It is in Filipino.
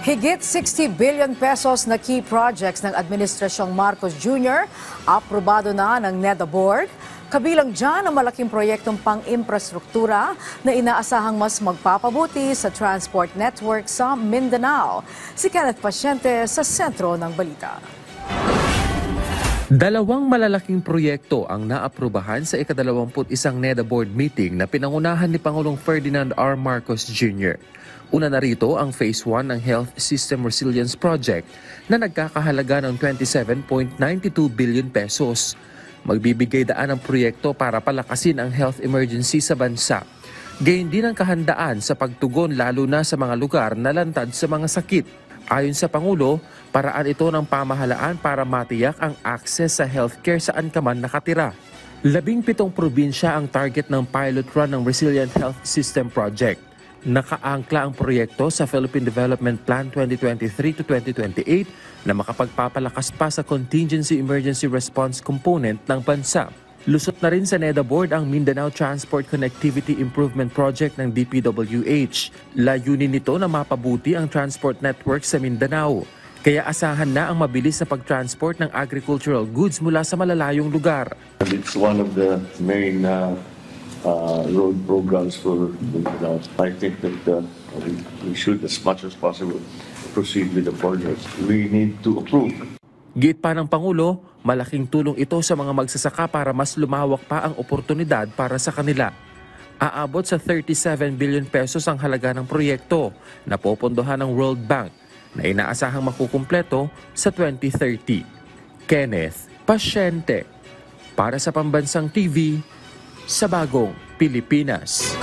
Higit 60 billion pesos na key projects ng Administrasyong Marcos Jr. aprobado na ng NEDA Board. Kabilang dyan ang malaking proyektong pang-infrastruktura na inaasahang mas magpapabuti sa transport network sa Mindanao. Si Kenneth Pasyente sa sentro ng balita. Dalawang malalaking proyekto ang naaprubahan sa ika-21 NEDA Board meeting na pinangunahan ni Pangulong Ferdinand R. Marcos Jr. Una na rito ang Phase 1 ng Health System Resilience Project na nagkakahalaga ng 27.92 billion pesos. Magbibigay daan ang proyekto para palakasin ang health emergency sa bansa. Gayon din ang kahandaan sa pagtugon lalo na sa mga lugar na lantad sa mga sakit. Ayon sa Pangulo, paraan ito ng pamahalaan para matiyak ang access sa healthcare saan ka man nakatira. 17 probinsya ang target ng pilot run ng Resilient Health System Project. Nakaangkla ang proyekto sa Philippine Development Plan 2023 to 2028 na makapagpapalakas pa sa contingency emergency response component ng bansa. Lusot na rin sa NEDA Board ang Mindanao Transport Connectivity Improvement Project ng DPWH. Layunin nito na mapabuti ang transport network sa Mindanao. Kaya asahan na ang mabilis na pagtransport ng agricultural goods mula sa malalayong lugar. It's one of the main road programs for Mindanao. I think that we should, as much as possible, proceed with the projects. We need to approve. Giit pa ng Pangulo, malaking tulong ito sa mga magsasaka para mas lumawak pa ang oportunidad para sa kanila. Aabot sa 37 billion pesos ang halaga ng proyekto na popondohan ng World Bank na inaasahang makukumpleto sa 2030. Kenneth Pasyente para sa Pambansang TV sa Bagong Pilipinas.